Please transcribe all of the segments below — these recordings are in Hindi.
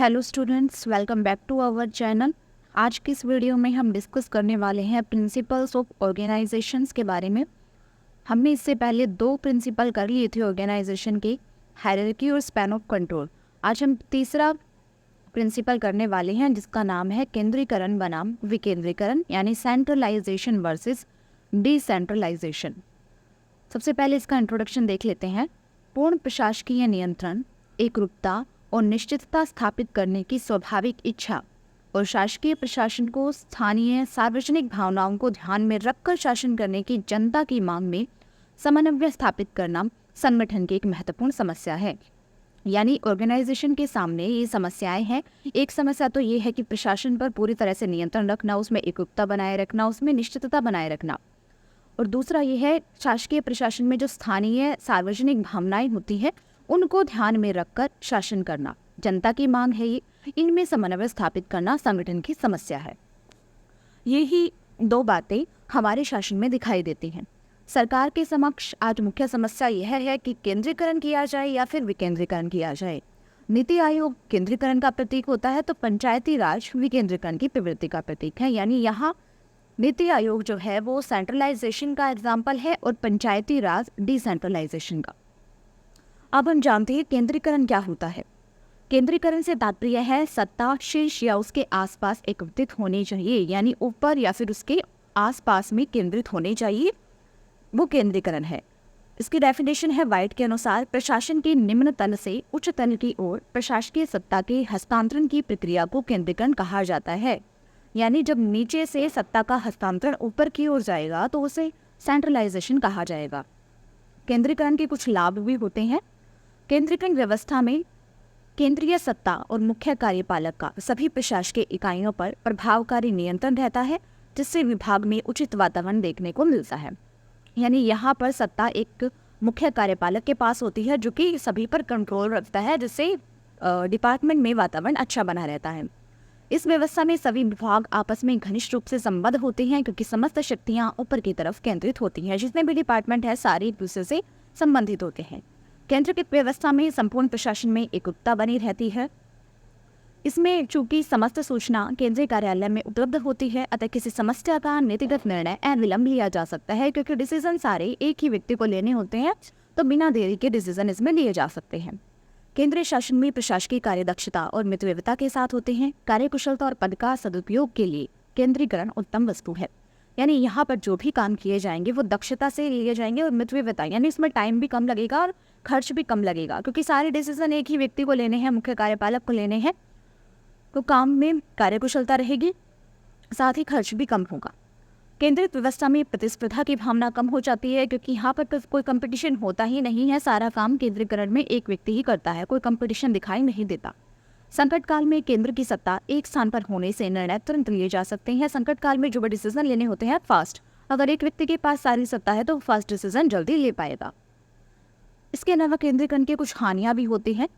Hello students, welcome back to our channel. आज की इस वीडियो में हम डिस्कस करने वाले हैं प्रिंसिपल्स ऑफ ऑर्गेनाइजेशंस के बारे में। हमने इससे पहले दो प्रिंसिपल कर लिए थे ऑर्गेनाइजेशन के, हायरार्की और स्पैन ऑफ कंट्रोल। आज हम तीसरा प्रिंसिपल करने वाले हैं जिसका नाम है केंद्रीकरण बनाम विकेंद्रीकरण, यानी सेंट्रलाइजेशन वर्सेस डिसेंट्रलाइजेशन। सबसे पहले इसका इंट्रोडक्शन देख लेते हैं। पूर्ण प्रशासकीय नियंत्रण, एकरूपता और निश्चितता स्थापित करने की स्वाभाविक इच्छा और शासकीय प्रशासन को स्थानीय सार्वजनिक भावनाओं को ध्यान में रखकर शासन करने की जनता की मांग में समन्वय स्थापित करना संगठन की एक महत्वपूर्ण समस्या है। यानी ऑर्गेनाइजेशन के सामने ये समस्याएं हैं। एक समस्या तो ये है कि प्रशासन पर पूरी तरह से नियंत्रण रखना, उसमें एकरूपता बनाए रखना, उसमें निश्चितता बनाए रखना। और दूसरा ये है शासकीय प्रशासन में जो स्थानीय सार्वजनिक भावनाएं होती है उनको ध्यान में रखकर शासन करना, जनता की मांग है ये, इनमें समन्वय स्थापित करना संगठन की समस्या है। यही दो बातें हमारे शासन में दिखाई देती हैं। सरकार के समक्ष आज मुख्य समस्या यह है कि केंद्रीकरण किया जाए या फिर विकेंद्रीकरण किया जाए। नीति आयोग केंद्रीकरण का प्रतीक होता है तो पंचायती राज विकेंद्रीकरण की प्रवृत्ति का प्रतीक है। यानी यहाँ नीति आयोग जो है वो सेंट्रलाइजेशन का एग्जाम्पल है और पंचायती राज डिसेंट्रलाइजेशन का। अब हम जानते हैं केंद्रीकरण क्या होता है। केंद्रीकरण से तात्पर्य है सत्ता शीर्ष या उसके आसपास एकत्रित होनी चाहिए, यानी ऊपर या फिर उसके आसपास में केंद्रित होने चाहिए, वो केंद्रीकरण है। इसकी डेफिनेशन है वाइट के अनुसार प्रशासन के निम्न तल से उच्च तल की ओर प्रशासकीय सत्ता के हस्तांतरण की प्रक्रिया को केंद्रीकरण कहा जाता है। यानी जब नीचे से सत्ता का हस्तांतरण ऊपर की ओर जाएगा तो उसे सेंट्रलाइजेशन कहा जाएगा। केंद्रीकरण के कुछ लाभ भी होते हैं। केंद्रीकरण व्यवस्था में केंद्रीय सत्ता और मुख्य कार्यपालक का सभी प्रशासकीय इकाइयों पर प्रभावकारी नियंत्रण रहता है, जिससे विभाग में उचित वातावरण देखने को मिलता है। यानी यहाँ पर सत्ता एक मुख्य कार्यपालक के पास होती है जो कि सभी पर कंट्रोल रखता है, जिससे डिपार्टमेंट में वातावरण अच्छा बना रहता है। इस व्यवस्था में सभी विभाग आपस में घनिष्ठ रूप से संबद्ध होते हैं क्योंकि समस्त शक्तियाँ ऊपर की तरफ केंद्रित होती हैं। जितने भी डिपार्टमेंट है सारे एक दूसरे से संबंधित होते हैं। केंद्रीकृत व्यवस्था में संपूर्ण प्रशासन में एकरूपता बनी रहती है। इसमें चूंकि समस्त सूचना केंद्रीय कार्यालय में उपलब्ध होती है, अतः किसी समस्या का नीतिगत निर्णय अविलंब लिया जा सकता है। क्योंकि डिसीजन सारे एक ही व्यक्ति को लेने होते हैं तो बिना देरी के डिसीजन इसमें लिए जा सकते हैं। केंद्रीय शासन में प्रशासकीय कार्यदक्षता और मितव्ययता के साथ होते हैं। कार्यकुशलता और पद का सदुपयोग के लिए केंद्रीकरण उत्तम वस्तु है। यानी यहाँ पर जो भी काम किए जाएंगे वो दक्षता से लिए जाएंगे और मितव्ययता, यानी इसमें टाइम भी कम लगेगा और खर्च भी कम लगेगा, क्योंकि सारे डिसीजन एक ही व्यक्ति को लेने हैं, मुख्य कार्यपालक को लेने हैं, तो काम में कार्यकुशलता रहेगी, साथ ही खर्च भी कम होगा। केंद्रित व्यवस्था में प्रतिस्पर्धा की भावना कम हो जाती है क्योंकि यहाँ पर कोई कंपटीशन होता ही नहीं है। सारा काम केंद्रीकरण में एक व्यक्ति ही करता है, कोई कंपटीशन दिखाई नहीं देता। संकट काल में केंद्र की सत्ता एक स्थान पर होने से निर्णय तुरंत लिए जा सकते हैं। संकट काल में जो भी डिसीजन लेने होते हैं फास्ट, अगर एक व्यक्ति के पास सारी सत्ता है तो फास्ट डिसीजन जल्दी ले पाएगा। इसके अलावा केंद्रीकरण के कुछ हानियां भी होती हैं।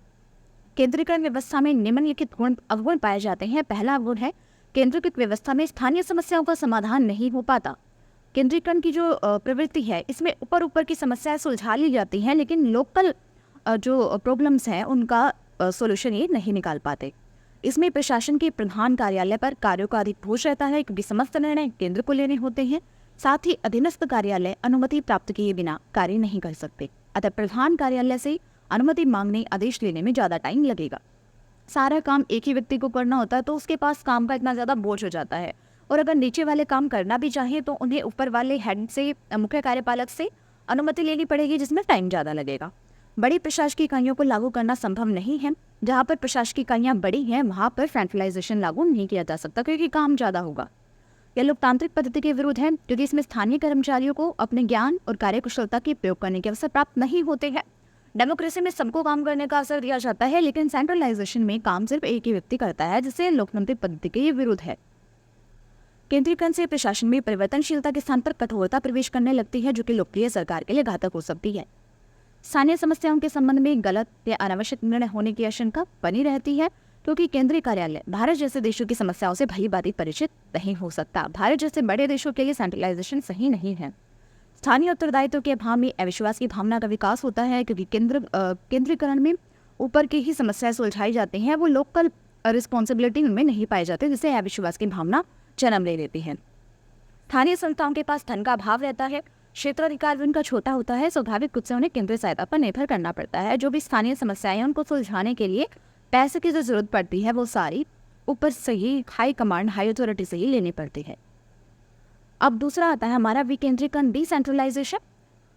केंद्रीकरण व्यवस्था में निम्नलिखित गुण अवगुण पाए जाते हैं। पहला अवगुण है केंद्रीकृत व्यवस्था में स्थानीय समस्याओं का समाधान नहीं हो पाता। केंद्रीकरण की जो प्रवृत्ति है इसमें ऊपर ऊपर की समस्याएं सुलझा ली जाती हैं, लेकिन लोकल जो प्रॉब्लम्स हैं उनका सॉल्यूशन ये नहीं निकाल पाते। इसमें प्रशासन के प्रधान कार्यालय पर कार्यों का अधिक बोझ रहता है क्योंकि समस्त निर्णय केंद्र को लेने होते हैं। साथ ही अधीनस्थ कार्यालय अनुमति प्राप्त किए बिना कार्य नहीं कर सकते, अतः प्रधान कार्यालय से अनुमति मांगने, आदेश लेने में ज़्यादा टाइम लगेगा। सारा काम एक ही व्यक्ति को करना होता है तो उसके पास काम का इतना ज़्यादा बोझ हो जाता है। और अगर नीचे वाले काम करना भी चाहे तो उन्हें ऊपर वाले हेड से, मुख्य कार्यपालक से अनुमति लेनी पड़ेगी, जिसमें टाइम ज़्यादा लगेगा। बड़ी प्रशासकीय इकाइयों को लागू करना संभव नहीं है। जहाँ पर प्रशासकीय इकाइयाँ बड़ी हैं वहाँ पर सेंट्रलाइजेशन लागू नहीं किया जा सकता क्योंकि काम ज़्यादा होगा। यह लोकतांत्रिक पद्धति के विरुद्ध है क्योंकि इसमें स्थानीय कर्मचारियों को अपने ज्ञान और कार्यकुशलता के प्रयोग करने के अवसर प्राप्त नहीं होते हैं। डेमोक्रेसी में सबको काम करने का अवसर दिया जाता है, लेकिन सेंट्रलाइजेशन में काम सिर्फ एक ही व्यक्ति करता है, जिससे लोकतांत्रिक पद्धति के विरुद्ध है। केंद्रीकरण से प्रशासन में परिवर्तनशीलता के स्थान पर कठोरता प्रवेश करने लगती है, जो कि लोकप्रिय सरकार के लिए घातक हो सकती है। स्थानीय समस्याओं के संबंध में गलत या अनावश्यक निर्णय होने की आशंका बनी रहती है क्योंकि केंद्रीय कार्यालय भारत जैसे देशों की समस्याओं से भली भांति परिचित नहीं हो सकता। भारत जैसे बड़े देशों के लिए सेंट्रलाइजेशन सही नहीं है। स्थानीय उत्तरदायित्व के अभाव में अविश्वास की भावना का विकास होता है क्योंकि केंद्रीकरण में ऊपर की ही समस्याएं सुलझाई जाती हैं, वो लोकल रिस्पॉन्सिबिलिटी उनमें नहीं पाई जाती, जिससे अविश्वास की भावना जन्म ले लेती है। स्थानीय संस्थाओं के पास धन का अभाव रहता है, क्षेत्राधिकार भी उनका छोटा होता है, स्वाभाविक रूप से उन्हें केंद्रीय सहायता पर निर्भर करना पड़ता है। जो भी स्थानीय समस्याएं हैं उनको सुलझाने के लिए पैसे की जो जरूरत पड़ती है वो सारी ऊपर से ही हाई कमांड, हाई अथॉरिटी से ही लेनी पड़ती है। अब दूसरा आता है हमारा विकेंद्रीकरण, डिसेंट्रलाइजेशन।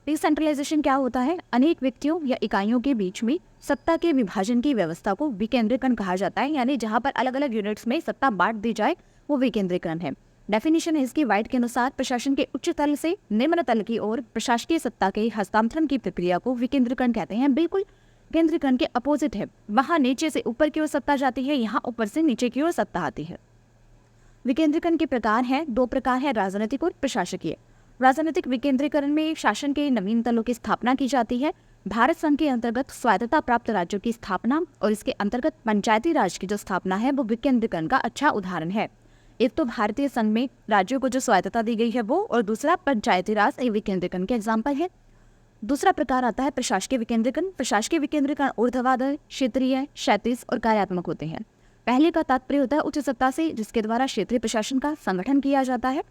डिसेंट्रलाइजेशन क्या होता है? अनेक व्यक्तियों या इकाइयों के बीच में सत्ता के विभाजन की व्यवस्था को विकेंद्रीकरण कहा जाता है, यानी जहां पर अलग अलग यूनिट्स में सत्ता बांट दी जाए वो विकेंद्रीकरण है। डेफिनेशन है इसकी वाइट के अनुसार, प्रशासन के उच्च तल से निम्न तल की ओर प्रशासकीय सत्ता के हस्तांतरण की प्रक्रिया को विकेंद्रीकरण कहते हैं। बिल्कुल केंद्रीकरण के अपोजिट है, वहां नीचे से ऊपर की ओर सत्ता जाती है, यहाँ ऊपर से नीचे की ओर सत्ता आती है। विकेंद्रीकरण के प्रकार हैं, दो प्रकार है, राजनीतिक और प्रशासकीय। राजनीतिक विकेंद्रीकरण में शासन के नवीन तलों की स्थापना की जाती है। भारत संघ के अंतर्गत स्वायत्तता प्राप्त राज्यों की स्थापना और इसके अंतर्गत पंचायती राज की जो स्थापना है वो विकेंद्रीकरण का अच्छा उदाहरण है। एक तो भारतीय संघ में राज्यों को जो स्वायत्तता दी गई है वो, और दूसरा पंचायती राज विकेंद्रीकरण के एग्जाम्पल है। दूसरा प्रकार आता है प्रशासकीय विकेंद्रीकरण। प्रशासकीय विकेंद्रीकरण ऊर्ध्वाधर, क्षेत्रीय, क्षैतिज और कार्यात्मक होते हैं। पहले का तात्पर्य होता है उच्च सत्ता से, जिसके द्वारा क्षेत्रीय प्रशासन का संगठन किया जाता है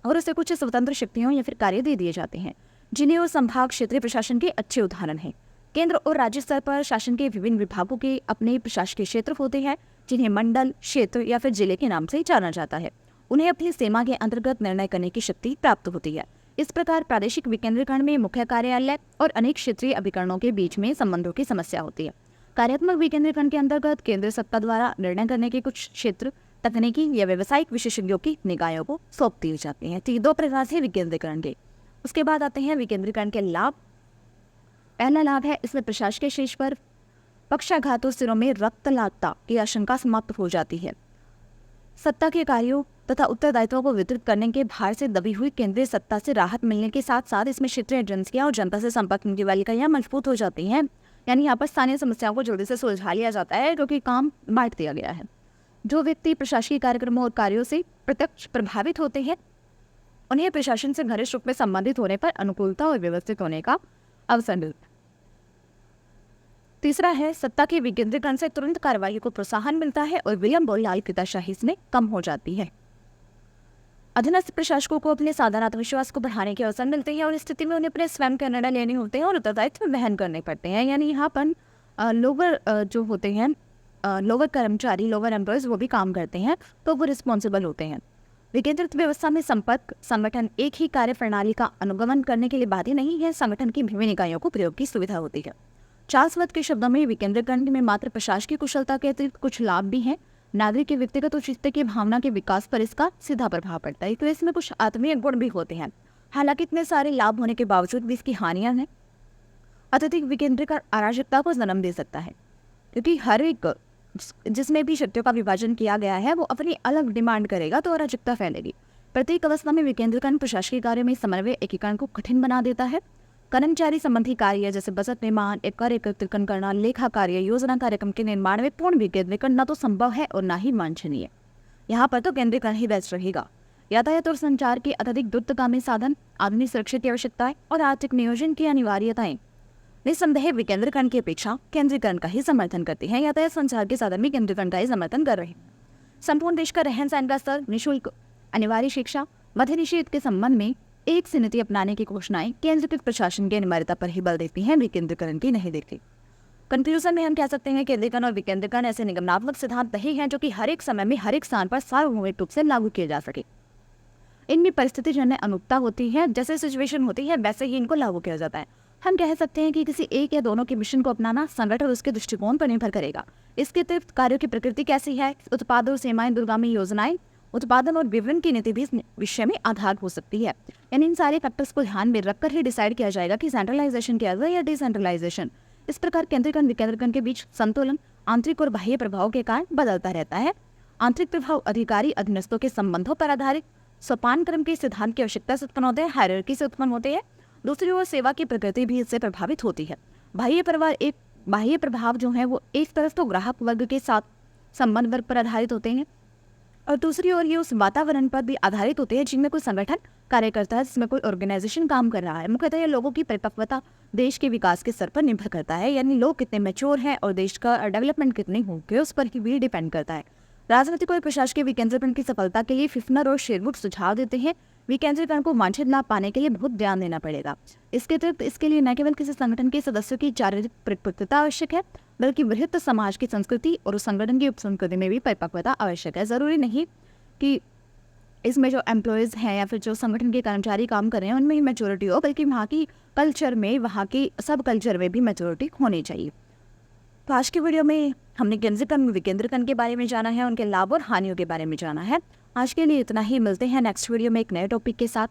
और उसे कुछ स्वतंत्र शक्तियों या फिर कार्य दे दिए जाते हैं, जिन्हें और संभाग क्षेत्रीय प्रशासन के अच्छे उदाहरण हैं। केंद्र और राज्य स्तर पर शासन के विभिन्न विभागों के अपने प्रशासकीय क्षेत्र होते हैं, जिन्हें मंडल, क्षेत्र या फिर जिले के नाम से जाना जाता है। उन्हें अपनी सीमा के अंतर्गत निर्णय करने की शक्ति प्राप्त होती है। इस प्रकार प्रादेशिक विकेंद्रीकरण में मुख्य कार्यालय और अनेक क्षेत्रीय अभिकरणों के बीच में संबंधों की समस्या होती है। कार्यात्मक विकेंद्रीकरण के अंतर्गत केंद्रीय सत्ता द्वारा निर्णय करने के कुछ क्षेत्र तकनीकी या व्यावसायिक विशेषज्ञों की निकायों को सौंप दिए जाते हैं। तो ये दो प्रकार से विकेंद्रीकरण के। उसके बाद आते हैं विकेंद्रीकरण के लाभ। पहला लाभ है, इसमें प्रशासकीय शीर्ष पर पक्षाघातों सिरों में रक्तलागता की आशंका समाप्त हो जाती है। सत्ता के कार्यों तथा उत्तरदायित्वों को वितरित करने के भार से दबी हुई केंद्रीय सत्ता से राहत मिलने के साथ साथ इसमें क्षेत्रीय एजेंसियां और जनता से संपर्क करने वाली इकाइयां मजबूत हो जाती हैं। यानी यहाँ पर स्थानीय समस्याओं को जल्दी से सुलझा लिया जाता है, क्योंकि काम बांट दिया गया है। जो व्यक्ति प्रशासकीय कार्यक्रमों और कार्यों से प्रत्यक्ष प्रभावित होते हैं उन्हें प्रशासन से घनिष्ठ रूप में संबंधित होने पर अनुकूलता और व्यवस्थित होने का अवसर मिलता है। तीसरा है, सत्ता के विकेंद्रीकरण से तुरंत कार्रवाई को प्रोत्साहन मिलता है और विलंब और लालपिताशाही इसमें कम हो जाती है। अधीनस्थ प्रशासकों को अपने साधारण आत्मविश्वास को बढ़ाने के अवसर मिलते हैं और इस स्थिति में उन्हें अपने स्वयं के निर्णय लेने होते हैं और उत्तरदायित्व वहन करने पड़ते हैं। यानी यहाँ पर लोअर जो होते हैं, लोअर कर्मचारी, लोअर एम्प्लॉयज वो भी काम करते हैं, तो वो रिस्पॉन्सिबल होते हैं। विकेंद्रित व्यवस्था में संपर्क संगठन एक ही कार्य प्रणाली का अनुगमन करने के लिए बाध्य नहीं है। संगठन की विभिन्न इकाइयों को प्रयोग की सुविधा होती है। चार्ल्स वुड के शब्दों में विकेंद्रीकरण में मात्र प्रशासकीय कुशलता के अतिरिक्त कुछ लाभ भी हैं। नागरिक के व्यक्तिगत और चित्त की भावना के विकास पर इसका सीधा प्रभाव पड़ता है, तो इसमें कुछ आत्मीय गुण भी होते हैं। हालांकि इतने सारे लाभ होने के बावजूद भी इसकी हानियां हैं। अत्यधिक विकेंद्रीकरण अराजकता को जन्म दे सकता है, क्योंकि हर एक जिसमें भी शक्तियों का विभाजन किया गया है वो अपनी अलग डिमांड करेगा, तो अराजकता फैलेगी। प्रत्येक अवस्था में विकेंद्रीकरण प्रशासकीय कार्य में समन्वय एकीकरण को कठिन बना देता है। कर्मचारी संबंधी कार्य जैसे बजट निर्माण, एक कर एकत्रीकरण करना, लेखा कार्य, योजना कार्यक्रम के निर्माण में पूर्ण विकेंद्रीकरण न तो संभव है और न ही वांछनीय। यहाँ पर तो केंद्रीकरण ही बेस्ट रहेगा। यातायात और संचार के अत्यधिक द्रुतगामी साधन, आधुनिक सुरक्षा की आवश्यकताएं और आर्थिक नियोजन की अनिवार्यताएं निस्संदेह विकेंद्रीकरण की अपेक्षा केंद्रीकरण का ही समर्थन करते हैं। यातायात संचार के साधन भी केंद्रीकरण का ही समर्थन कर रहे हैं। संपूर्ण देश का रहन सहन का स्तर, निःशुल्क अनिवार्य शिक्षा, मध्य निषेध के संबंध में एक सी नीति अपनाने की घोषणाएं केंद्रीकृत प्रशासन की अनिवार्यता पर ही बल देती हैं, विकेंद्रीकरण की नहीं देती। कंक्लूजन में हम कह सकते हैं केंद्रीकरण और विकेंद्रीकरण ऐसे निगमनात्मक सिद्धांत नहीं हैं जो कि हर एक समय में हर एक स्थान पर सार्वभौमिक रूप से लागू किए जा सके। इनमें परिस्थितिजन्य अनुकूलता होती है, जैसे सिचुएशन होती है वैसे ही इनको लागू किया जाता है। हम कह सकते हैं कि किसी एक या दोनों के मिशन को अपनाना संगठन और उसके दृष्टिकोण पर निर्भर करेगा। इसके अतिरिक्त कार्यों की प्रकृति कैसी है, उत्पाद और सीमाएं, दूरगामी योजनाएं, उत्पादन और विवरण की नीति भी इस विषय में आधार हो सकती है। यानी इन सारे फैक्टर्स को ध्यान में रखकर ही डिसाइड किया जाएगा कि सेंट्रलाइजेशन किया जाए या डिसेंट्रलाइजेशन। इस प्रकार केंद्रीकरण विकेंद्रीकरण के बीच संतुलन आंतरिक और बाह्य प्रभाव के कारण बदलता रहता है। आंतरिक प्रभाव अधिकारी अधीनस्थों के संबंधों पर आधारित सोपान क्रम के सिद्धांत की आवश्यकता से उत्पन्न होते हैं, हायरार्की से उत्पन्न होते हैं। दूसरी ओर सेवा की प्रकृति भी इससे प्रभावित होती है। बाह्य प्रभाव जो है वो एक तरफ तो ग्राहक वर्ग के साथ संबंध वर्ग पर आधारित होते हैं और दूसरी ओर ये उस वातावरण पर भी आधारित होते हैं जिनमें कोई संगठन कार्य करता है, जिसमें कोई ऑर्गेनाइजेशन काम कर रहा है। मुख्यतः ये लोगों की परिपक्वता, देश के विकास के स्तर पर निर्भर करता है, यानी लोग कितने मैच्योर हैं और देश का डेवलपमेंट कितनी होंगे उस पर ही भी डिपेंड करता है। राजनीतिक और प्रशासकीय विकेंद्रीकरण की सफलता के लिए फिफ्नर और शेरवुड सुझाव देते हैं विकेंद्रीकरण को वांछित लाभ पाने के लिए बहुत ध्यान देना पड़ेगा। इसके अतिरिक्त इसके लिए न केवल किसी संगठन के सदस्यों की शारीरिक परिपक्वता आवश्यक है, बल्कि बृहत समाज की संस्कृति और उस संगठन की उपसंस्कृति में भी परिपक्वता आवश्यक है। ज़रूरी नहीं कि इसमें जो एम्प्लॉयज़ हैं या फिर जो संगठन के कर्मचारी काम कर रहे हैं उनमें ही मैच्योरिटी हो, बल्कि वहाँ की कल्चर में, वहाँ की सब कल्चर में भी मैच्योरिटी होनी चाहिए। तो आज की वीडियो में हमने केंद्रीकरण विकेंद्रीकरण के बारे में जाना है, उनके लाभ और हानियों के बारे में जाना है। आज के लिए इतना ही, मिलते हैं नेक्स्ट वीडियो में एक नए टॉपिक के साथ।